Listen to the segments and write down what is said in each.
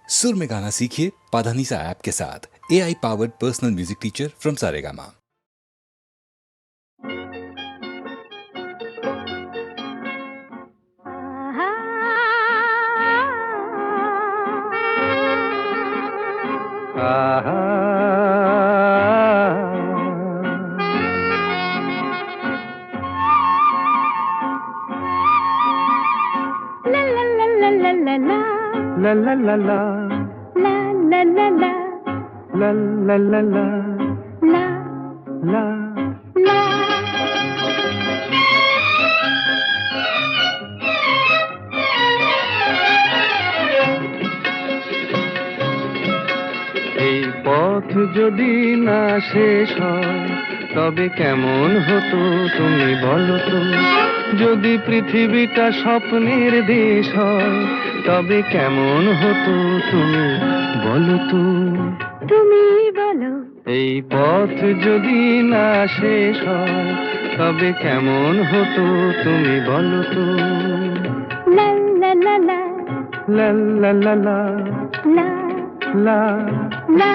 सुर में गाना सीखिए पाधानीसा ऐप के साथ। AI powered personal music teacher from Saregama. La la la la la la la la la la la la la la la এই পথ যদি না শেষ হয় তবে কেমন হতো তুমি বলো তো। যদি পৃথিবীটা স্বপ্নের দেশ হয় তবে কেমন হতো তুমি বলো তো। তুমি বলো। এই পথ যদি না শেষ হয় তবে কেমন হতো তুমি বলো তো। লা লা লা লা লা লা লা লা লা লা লা।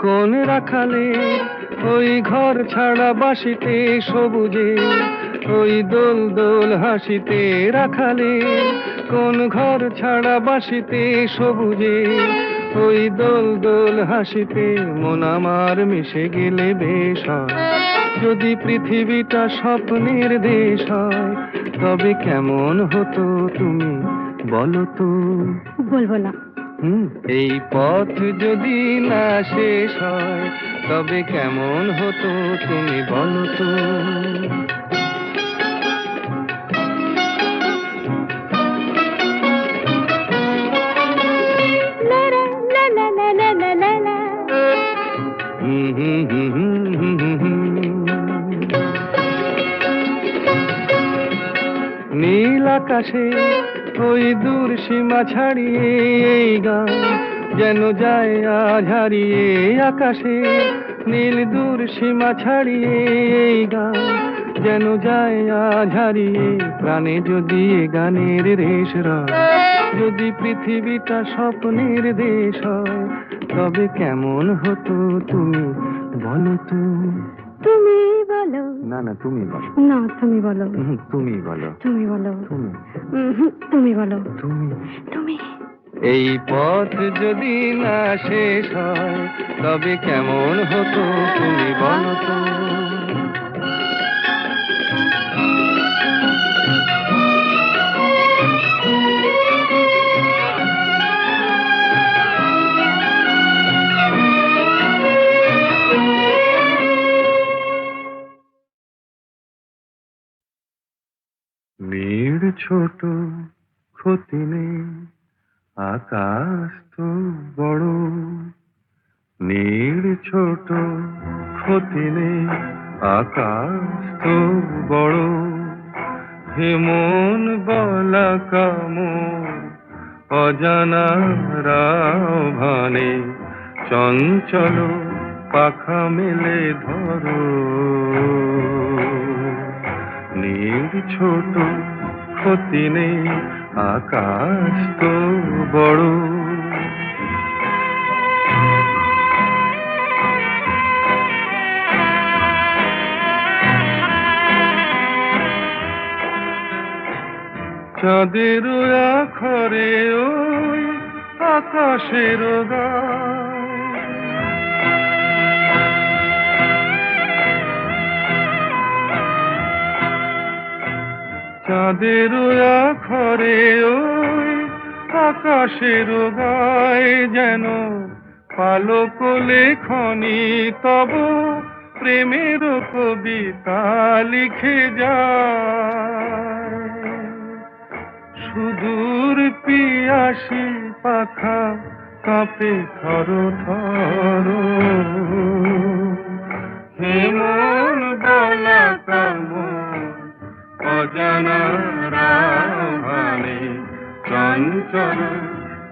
কোন রাখালে ওই ঘর ছাড়া বাসিতে সবুজে ওই দোল দোল হাসিতে রাখালে কোন ঘর ছাড়া বাসিতে সবুজে ওই দোল দোল হাসিতে মন আমার মিশে গেলে বেশ হয়। যদি পৃথিবীটা স্বপ্নের দেশ হয় তবে কেমন হতো তুমি বলো তো। বলবো না। এই পথ যদি না শেষ হয় তবে কেমন হতো তুমি বলো তো। নীল আকাশে ওই দূর সীমা ছাড়িয়ে এই গান যেন যায় আজ হারিয়ে। আকাশে নীল দূর সীমা ছাড়িয়ে এই গান যেন যায় আজ হারিয়ে। প্রাণে যদি এ গানের রেশ রয় যদি পৃথিবীটা স্বপ্নের দেশ হয় তবে কেমন হতো তুমি বলো তো। তুমি বলো। না না তুমি বলো। না তুমি বলো। তুমি বলো। তুমি বলো। তুমি তুমি বলো। তুমি তুমি। এই পথ যদি না শেষ হয় তবে কেমন হতো তুমি বলো তো। নীড় ছোট ক্ষতি নেই আকাশ তো বড়। নীড় ছোট ক্ষতি নেই আকাশ তো বড়। হেমন বলা কামর অজানা রাভানে চঞ্চল পাখা মেলে ধরো। নীড় ছোট ক্ষতি নেই আকাশ তো বড়। চাঁদের আখরে ওই আকাশের গায় চাঁদের আখরে ওই আকাশের গায় যেন পালক লেখনি তব প্রেমের কবিতা লিখে যায়। সুদূর পিয়াসী পাখা কাঁপে থর থর। হেমন বলা কামর অজানা রাভানে চঞ্চল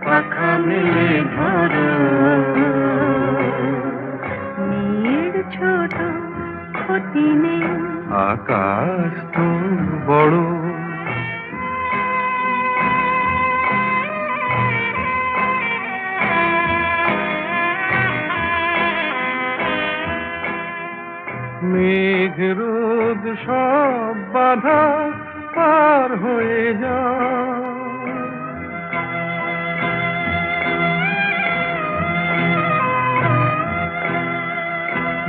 পাখা মেলে ধরো। নীড় ছোট ক্ষতি নেই আকাশ তো বড়, মেঘ রোদ সব বাধা পার হয়ে যায়।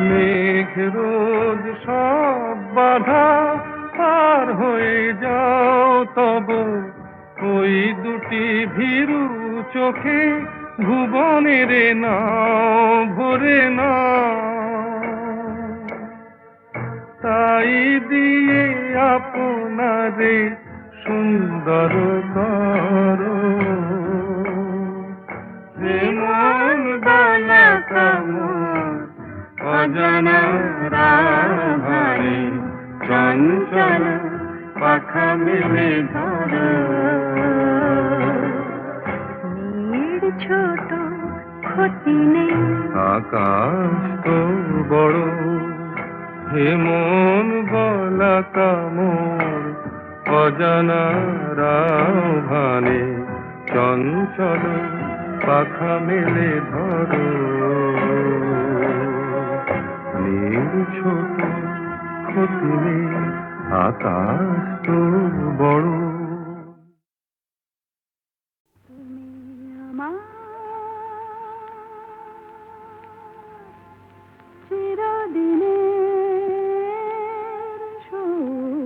মেঘ রোদ সব বাধা পার হয়ে যাও, তব ওই দুটি ভীরু চোখে ভুবনের নাও ভরে নাও। তাই দিয়ে আপনারে সুন্দর করো, যে মন বালা কামন অজানা রাভারে চঞ্চল পাখা মেলে ধরো। নীড় ছোট ক্ষতি নেই, আকাশ তো বড়, হে মন বলা কামর অজানা রাভানে চঞ্চল পাখা মেলে ধরো। নীল ছোট ক্ষতি নেই, আকাশ তো বড়। তুমি আমার চিরদিনের সুর,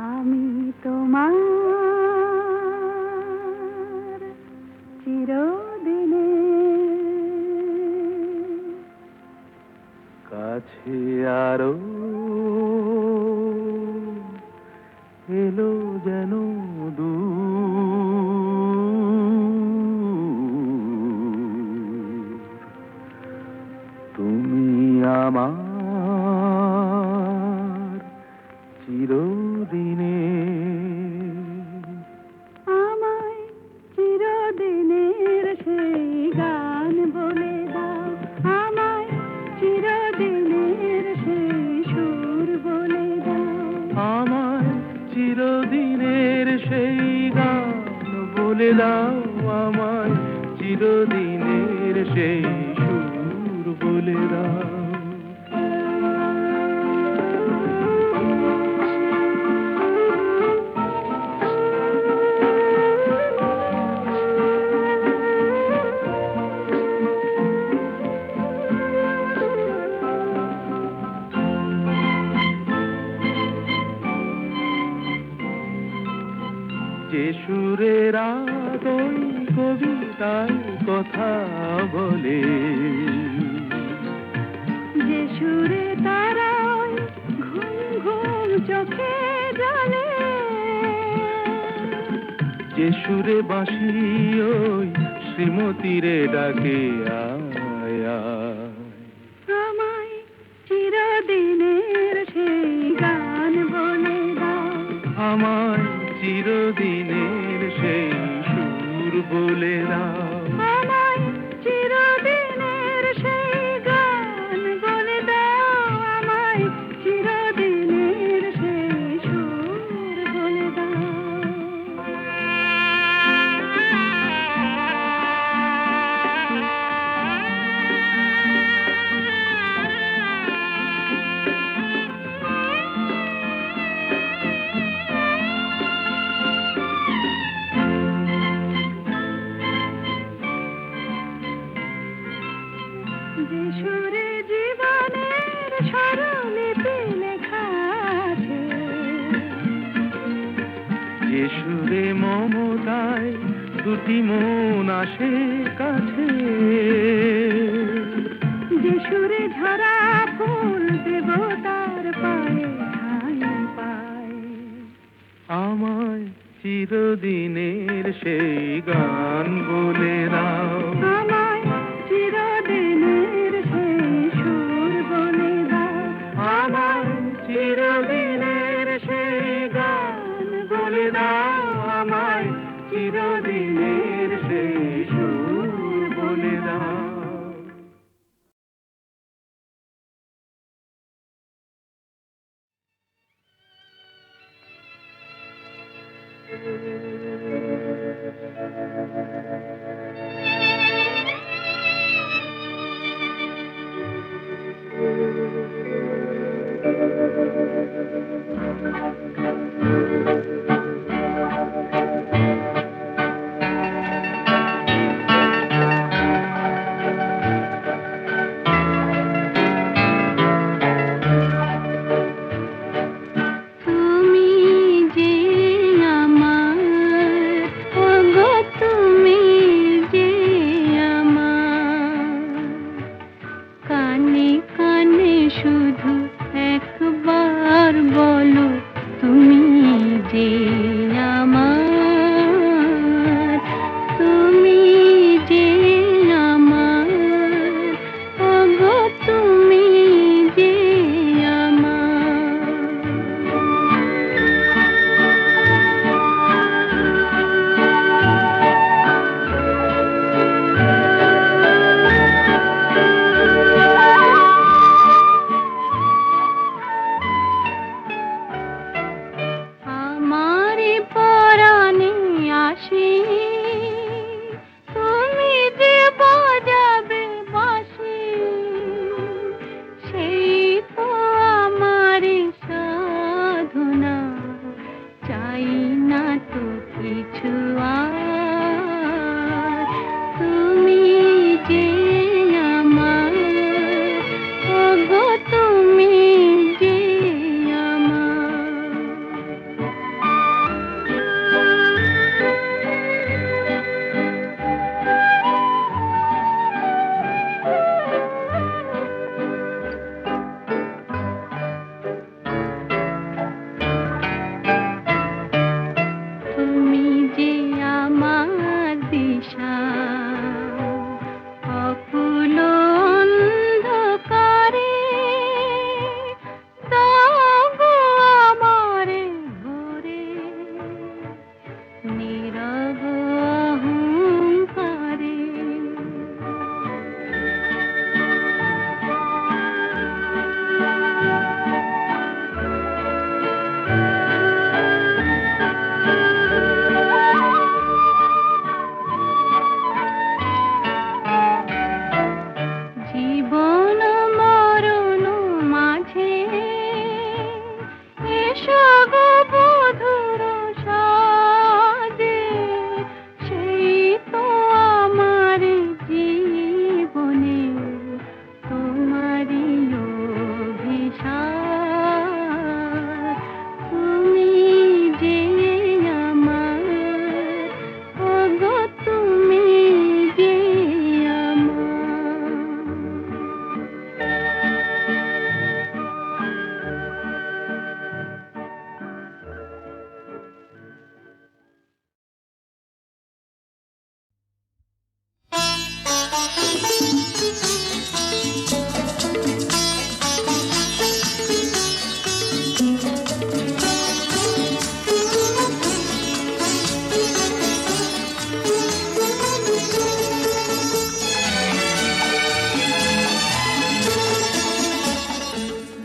আমি তোমার চিরদিনের। কাছে আরো এলো যেন দূর, তুমি আমার চিরদিনের। আমায় চিরদিনের সেই গান বলে দাও, আমায় চিরদিনের সেই সুর বলে দাও। আমায় চিরদিনের সেই গান বলে দাও, আমায় চিরদিনের সেই সুর বলে দাও। যে সুরের ওই কবিতায় কথা বলে, যে সুরে তারা ঘুম ঘুম চোখে জলে, যে সুরে বাঁশি ওই শ্রীমতীরে ডাকে আয় আয়। আমায় চিরদিনের সেই গান বলে দাও, আমায় চিরদিনের সেই সুর বলে দাও। আমায় চিরদিনের সেই গান বলে দাও, আমায় চিরদিনের সেই সুর বলে দাও। যে সুরে জীবনের স্বরলিপি লেখা আছে, যে সুরে মমতায় দুটি মন আসে কাছে, যে সুরে ঝরা ফুল দেবতার পায়ে ঠাঁই পায়, আমায় চিরদিনের সেই গান বলে দাও। আমায় চিরদিনের সেই সুর বলে দাও, আমায় চিরদিনের সেই গান বলে দাও, আমায় চিরদিনের সেই সুর বলে দাও। মাঝে এসো গো বধুর সাজে, সেই তো আমার জীবনে তোমারই অভিশাপ। তুমি যে আমার, ওগো তুমি যে আমার।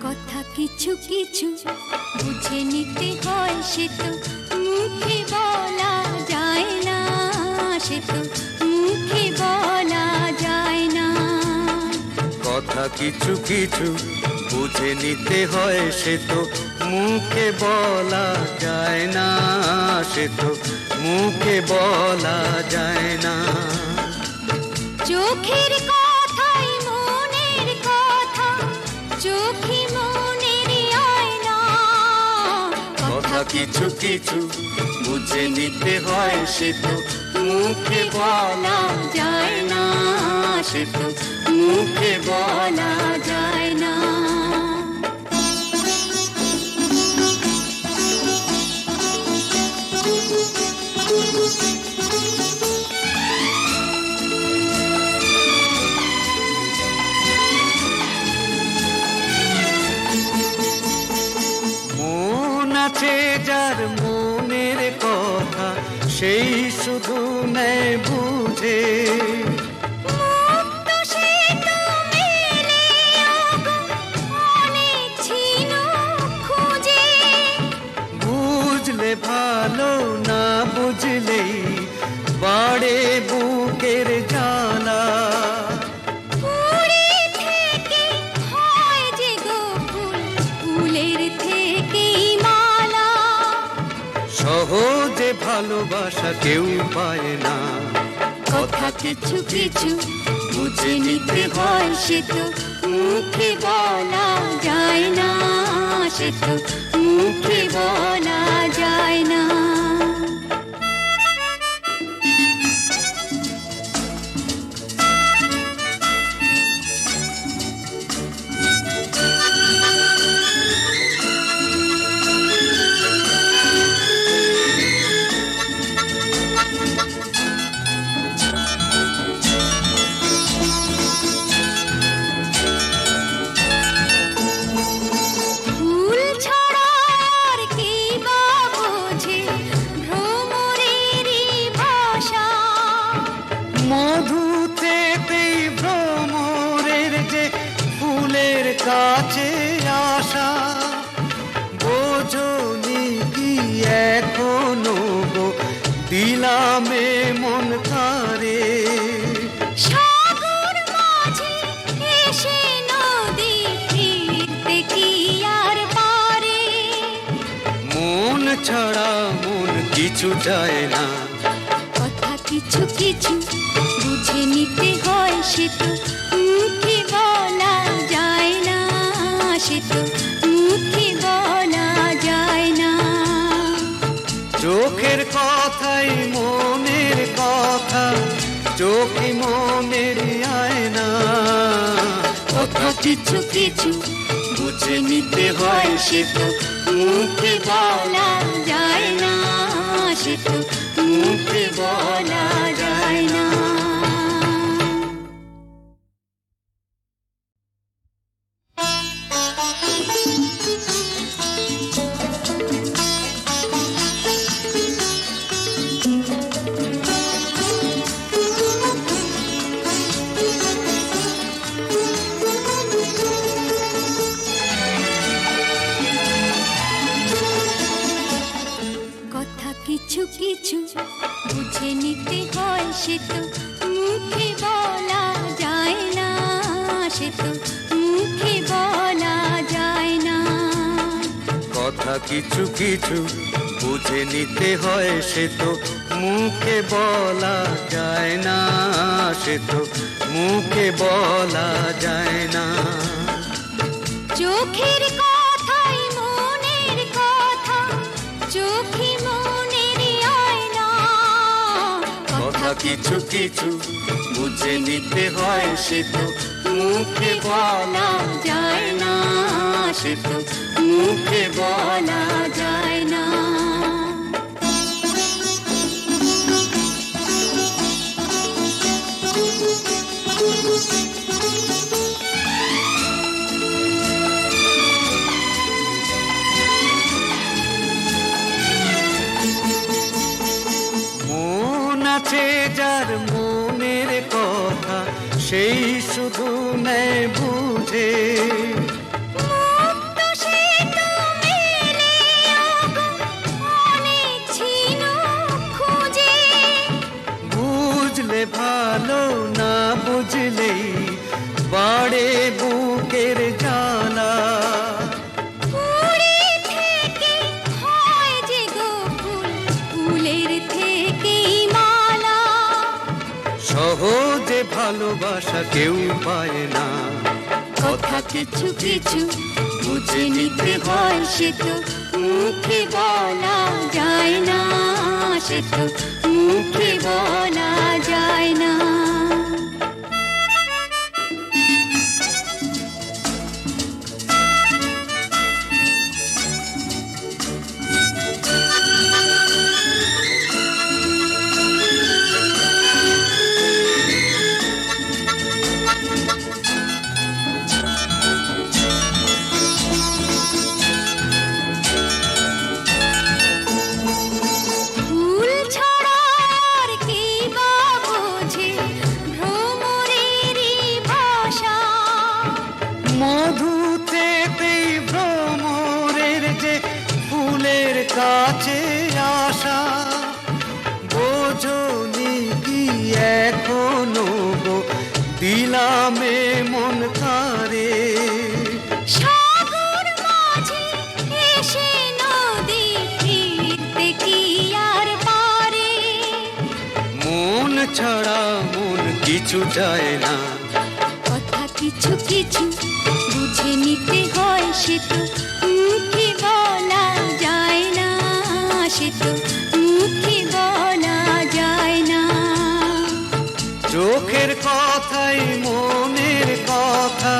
কথা কিছু কিছু বুঝে নিতে হয়, সে তো মুখে বলা যায় না, সে তো মুখে বলা যায় না। কথা কিছু কিছু বুঝে নিতে হয়, সে তো মুখে বলা যায় না, সে তো মুখে বলা যায় না। চোখের কথাই মনের কথা, চোখে মনের আয়না। কথা কিছু কিছু বুঝে নিতে হয়, সে তো মুখে বলা যায় না, সে তো মুখে বলা যায় না। মন আছে যার মনের কথা, সেই শুধু নেয় বুঝে। মুক্ত সে তো মেলে ওগো অনেক ছিল খুঁজে। বুঝলে ভালো, না বুঝলেই বাড়ে বুকের জ্বালা। ফুলে থেকে হয় যে গো ফুল, ফুলের থেকেই মালা। সহজে ভালোবাসা কেউ পায় না। কথা কিছু কিছু বুঝে নিতে হয়, সে তো মুখে বলা যায় না, সে তো মুখে বলা যায় না। ফুল ছাড়া আর কি বা বোঝে ভ্রমরেরই ভাষা। মধু থেকেই ভ্রমরের যে ফুলের কাছে আসা। বোঝনি কি এখনো গো দিলামে মন তারে। সাগর মাঝে এসে নদী ফিরতে কি আর পারে। মন ছাড়া মন কিছু চায় না। কথা কিছু কিছু বুঝে নিতে হয়, সে তো মুখে বলা যায় না, সে তো মুখে বলা যায় না। চোখের কথাই মনের কথা, চোখে মনের আয়না। কথা কিছু কিছু বুঝে নিতে হয়, সে তো মুখে বলা যায় না, সে তো মুখে বলা যায় না। কিছু কিছু বুঝে নিতে হয়, সে তো মুখে বলা যায় না, সে তো মুখে বলা যায় কথা কিছু কিছু বুঝে নিতে হয়, সে তো মুখে বলা যায় না, সে তো মুখে বলা যায় না। চোখের কথাই মনের কথা, চোখে মনের আয়না। কথা কিছু কিছু বুঝে নিতে হয়, সে তো মুখে বলা যায় না, সে তো মুখে বলা যায় না। মন আছে যার মনের কথা, সেই শুধু নেয় বুঝে। মুক্ত সে তো মেলে অনেক ছিল খুঁজে। বুঝলে ভালো, না বুঝলেই বাড়ে বুকের জ্বালা। ফুলে থেকে হয় যে গো ফুল, ফুলের থেকেই মালা। সহজে ভালোবাসা কেউ পায় না। কথা কিছু কিছু বুঝে নিতে হয়, সে তো মুখে বলা যায় না, সে তো মুখে বলা যায় না। ফুল ছাড়া আর কি বা বোঝে ভ্রমরেরই ভাষা। মধুতে ভ্রমরের যে ফুলের কাছে আসা। বোঝনি কি এখনো গো দিলামে মন তারে। সাগর মাঝে এসে নদী ফিরতে কি আর পারে। মন ছাড়া মন কিছু যায় না। কথা কিছু কিছু বুঝে নিতে হয়, সে তো মুখে বলা যায় না, সে তো মুখে বলা যায় না। চোখের কথাই মনের কথা,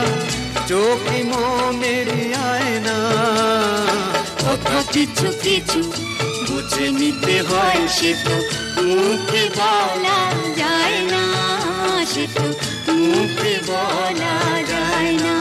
চোখে মনের আয়না। কথা কিছু কিছু বুঝে নিতে হয়, সে তো মুখে বলা যায় না, সে তো মুখে বলা যায় না।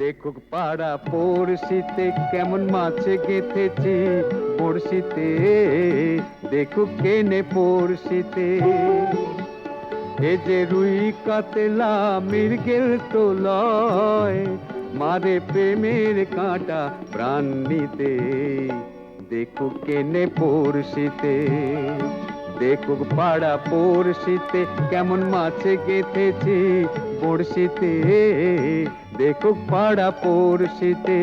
দেখুক পাড়া পড়শিতে কেমন মাছে গেঁথেছি পড়শিতে, দেখুক কেনে পড়শিতে। এ যে রুই কাতলা মৃগেল তো লয়, মারে প্রেমের কাঁটা প্রাণ নিতে। দেখুক কেনে পড়শিতে, দেখুক পাড়া পড়শিতে কেমন মাছে গেঁথেছি পড়শিতে, দেখুক পাড়া পড়শিতে।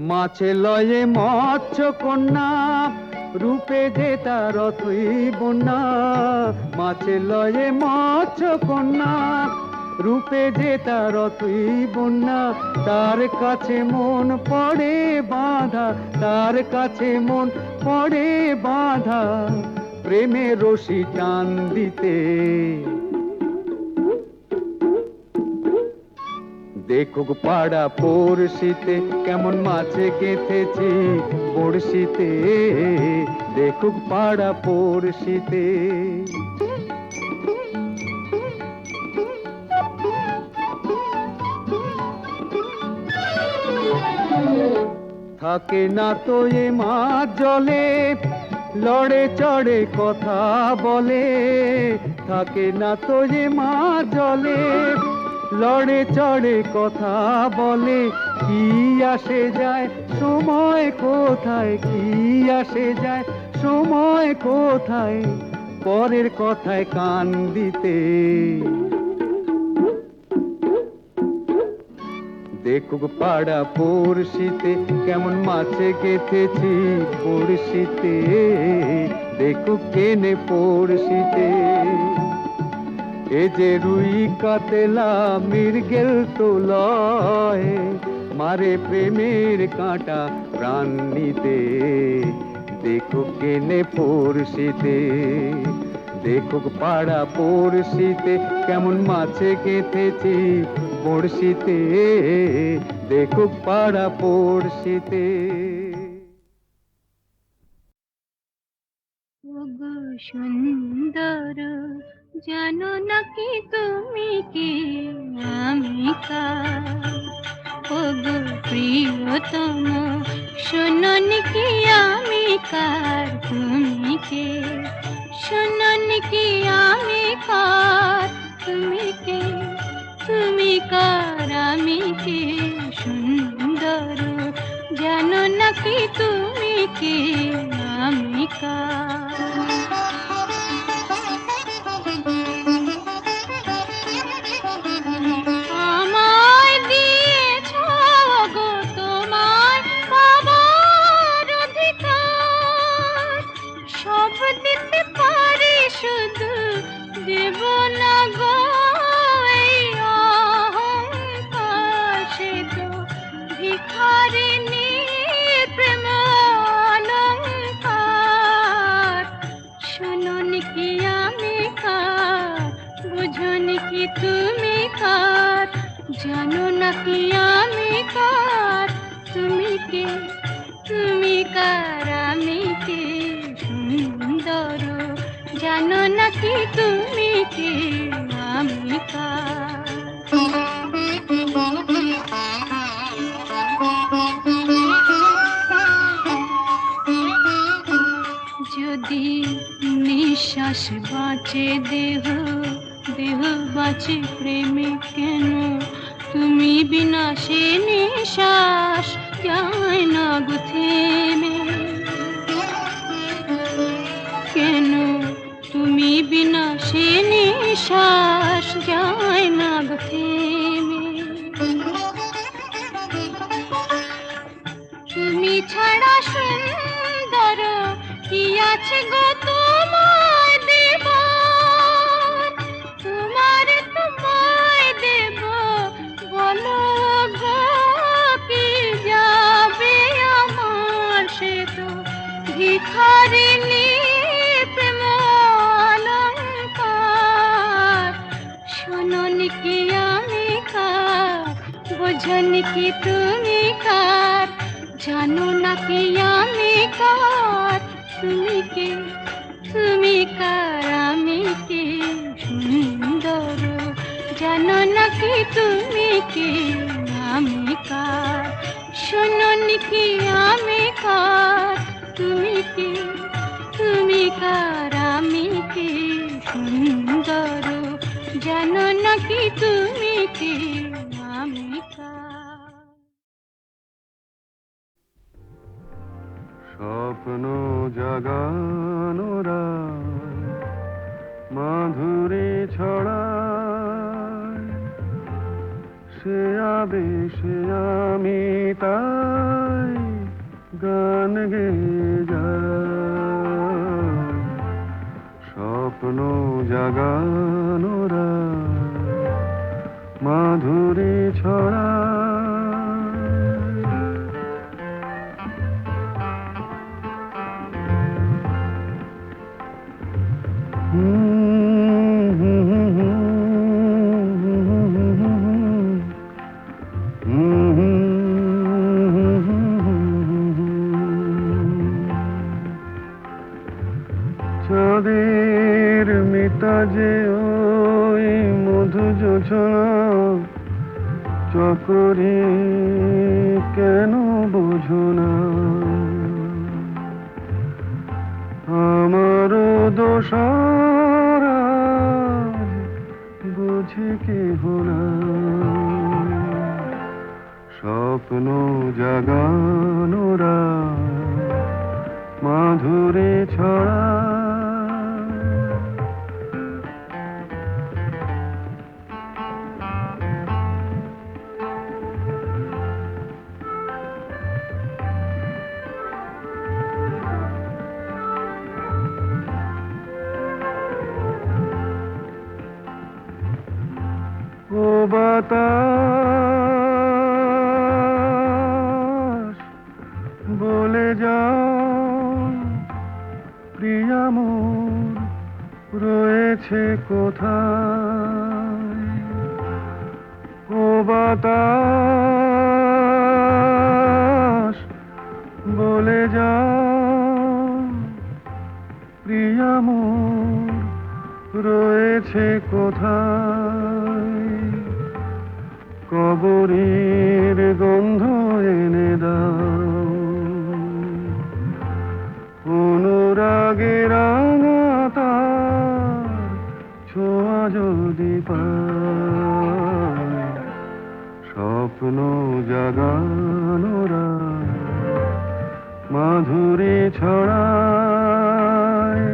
মাছে লয়ে মৎস্য কন্যা, রূপে যে তার অথই বন্যা। মাছে লয়ে মৎস্য কন্যা, রূপে যে তার অথই বন্যা। তার কাছে মন পড়ে বাঁধা, তার কাছে মন পড়ে বাঁধা, প্রেমের রশি টান দিতে। দেখুক পাড়া পড়শিতে কেমন মাছে গেঁথেছি বড়শিতে, দেখুক পাড়া পড়শিতে। থাকে না তো এ মাছ জলে লড়ে চড়ে কথা বলে, থাকে না তো এ মাছ জলে লড়ে চড়ে কথা বলে। কি আসে যায় সময় কোথায়, কি আসে যায় সময় কোথায় পরের কথায় কান দিতে। দেখুক পাড়া পড়শিতে কেমন মাছে গেথেছি পড়শিতে, দেখুক কেনে পড়শিতে। এ যে রুই কাতলা মৃগেল তো লয়, মারে প্রেমের কাঁটা প্রাণ নিতে। দেখুক কেনে পড়শিতে, দেখুক পাড়া পড়শিতে কেমন মাছে গেথেছি পড়শিতে, দেখুক পাড়া পড়শিতে। ওগো সুন্দর জানো নাকি তুমি কি আমি কার? ওগো প্রিয়তম শোনো নাকি আমি কার? তুমি কে? শোনো নাকি আমি কার? তুমি কে? তুমি কার আমি কে? সুন্দর জানো নাকি তুমি কে আমি কার? আমায় দিয়েছ গো তোমার বাবার অধিকার, সব দিতে পারি শুধু দেব না গো এই অহংকার। সে তো ভিখারিনী প্রেম অলংকার। শোনো নাকি আমি কার? বুঝো নাকি তুমি কার? জানো নাকি আমি কার? তুমি কে? তুমি কার আমি কে? সুন্দর জানো নাকি তুমি কে আমি কার? যদি নিঃশ্বাস বাঁচে দেহ, দেহ বাঁচে প্রেমে কেন? তুমি বিনা সে নিঃশ্বাস যায় না গো থেমে। কেন তুমি বিনা সে নিঃশ্বাস যায় না গো থেমে? তুমি ছাড়া সুন্দর কি আছে গো তোমায় দেবার? তোমায় দেব বলো গো কি যাবে আমার? সে তো ভিখারিনী প্রেম অলংকার। শোনো নাকি আমি কার? বোঝো নাকি তুমি কার? জানো নাকি আমি কার? তুমি কে? তুমি কার আমি কে? সুন্দর জানো নাকি তুমি কে আমি কার? শোনো নাকি আমি কার? তুমি কে? তুমি কার আমি কে? সুন্দর জানো নাকি তুমি কে আমি কার? স্বপ্ন জাগানো রাত মাধুরী ছড়ায়, সে আবেশে আমি তাই গান গেয়ে যাই। স্বপ্ন জাগানো রাত মাধুরী ছড়ায়। চাঁদের মিতা যে ওই মধু জোছনা করি কেন বুঝো না, আমারও দোষ আর বুঝি কেহ না। স্বপ্ন জাগানোরা মাধুরী ছড়া, ও বাতাস বলে যাও প্রিয়া মোর রয়েছে কোথায়। ও বাতাস বলে যাও প্রিয়া মোর রয়েছে কোথায়। কবরের গন্ধ এনে দাও, অনুরাগে রাঙা তার ছোঁয়া যদি পায়। স্বপ্ন জাগানোরা মাধুরী ছড়ায়,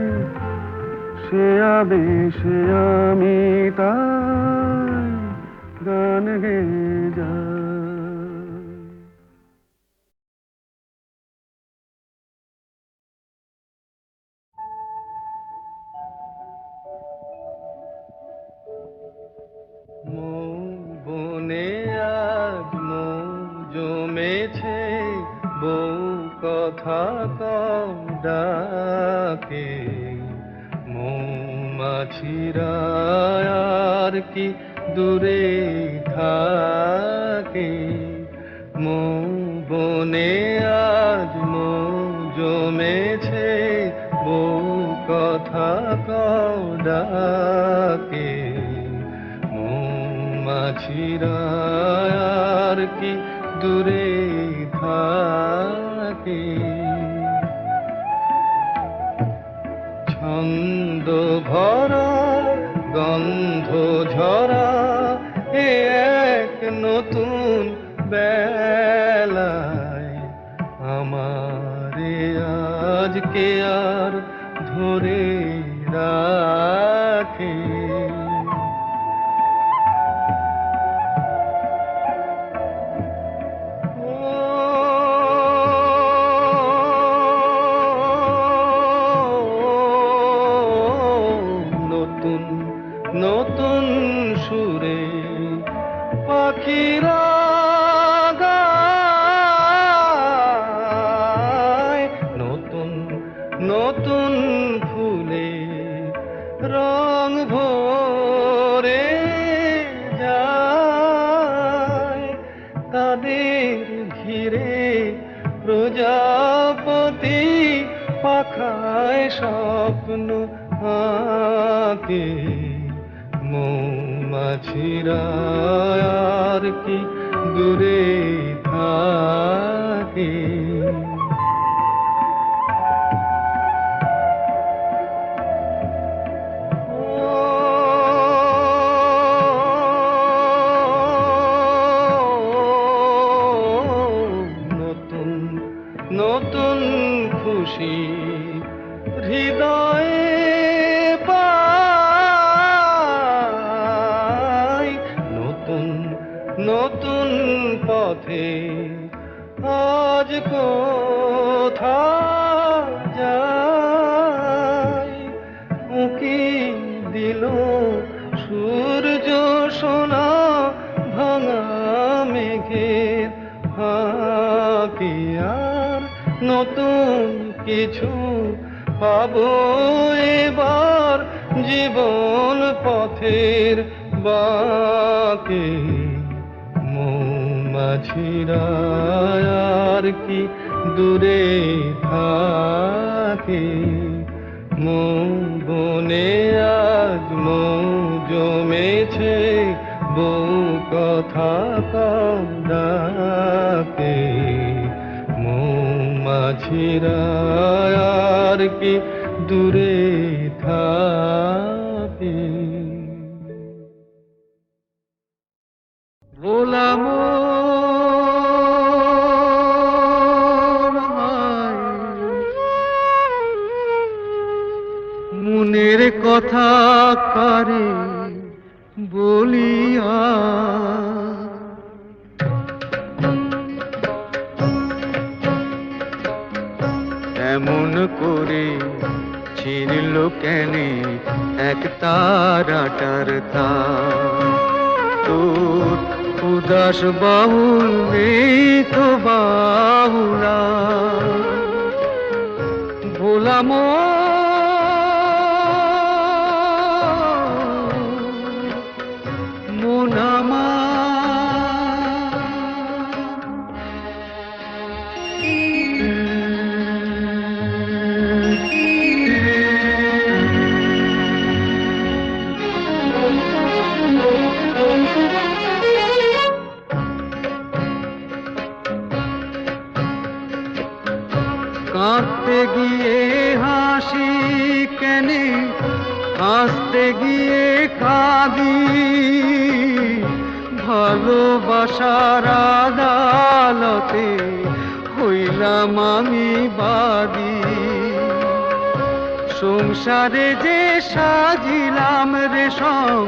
সে আবেশে আমি তাই গান গেয়ে যাই। বনে আজ মৌ জমেছে, বউ কথা কম ডাকে। মৌমাছিরা আর কি দূরে থাকে, মৌ বনে আজ মৌ জমেছে, বউ কথা কম ডাকে। মৌমাছিরা আর কি দূরে থাকে, ছন্দ ভরা গন্ধ ঝরা এ এক নতুন বেলায়। আমারে আজকে আর ধরে রাখে, নতুন সুরে পাখিরা গায়, নতুন নতুন ফুলে রং ভরে যায়। তাদের ঘিরে প্রজাপতি পাখায় স্বপ্ন আঁকে। মৌমাছিরা আর কি দূরে থাকে, নতুন নতুন খুশি হৃদয়ে পাই। নতুন নতুন পথে আজ কোথা যাই। উঁকি দিল সূর্য সোনা ভাঙা মেঘের ফাঁকি, আর নতুন কিছু পাবো এবার জীবন পথের বাঁকে। মৌমাছিরা আর কি দূরে থাকে, মৌ বনে আজ মৌ জমেছে, বউ কথা কম ডাকে মৌমাছিরা আর কি দূরে থাকে ভোলা মন হায়, মনের কথা কারে বলিয়া এমন করে ছিঁড়ল কেনে এক তারাটার তার তোর উদাস বাহুল নেই তো বাহুলা ভোলা মন আমার কাঁদতে গিয়ে হাসি কেনে হাসতে গিয়ে কাঁদি ভালোবাসার আদালতে হইলাম আমি বাদী সংসারে যে সাজিলাম রেশম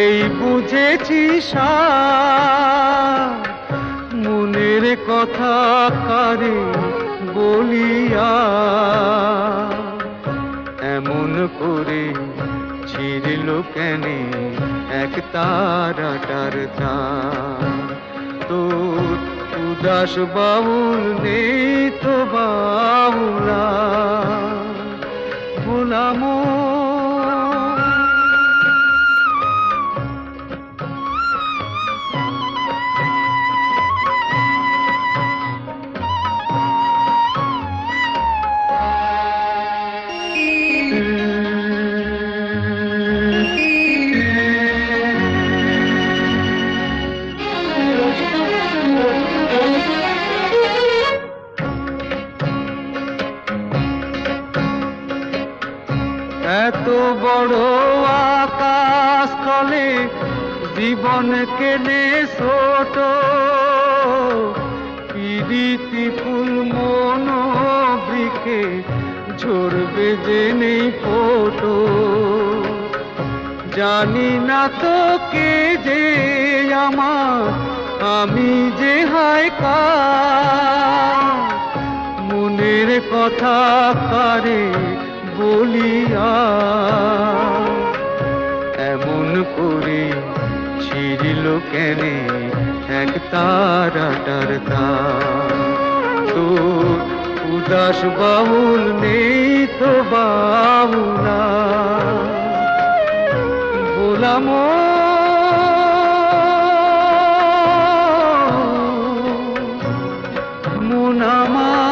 এই বুঝেছি সার মনের কথা কারে বলিয়া এমন করে ছিঁড়ল কেনে এক তারাটার তার তোর উদাস বাউল নেই তো বাউলা ভোলাম এত বড় আকাশ তলে জীবন কেনে ছোট প্রীতি ফুল মন বৃক্ষে ঝরবে যে নেই ফোটো জানি না তো কে যে আমার আমি যে হায় কার মনের কথা কারে বলিয়া এমন করে ছিঁড়ল কেনে এক তারাটার তার তোর উদাস বাউল নেই তো বাউলা বলাম মন আমার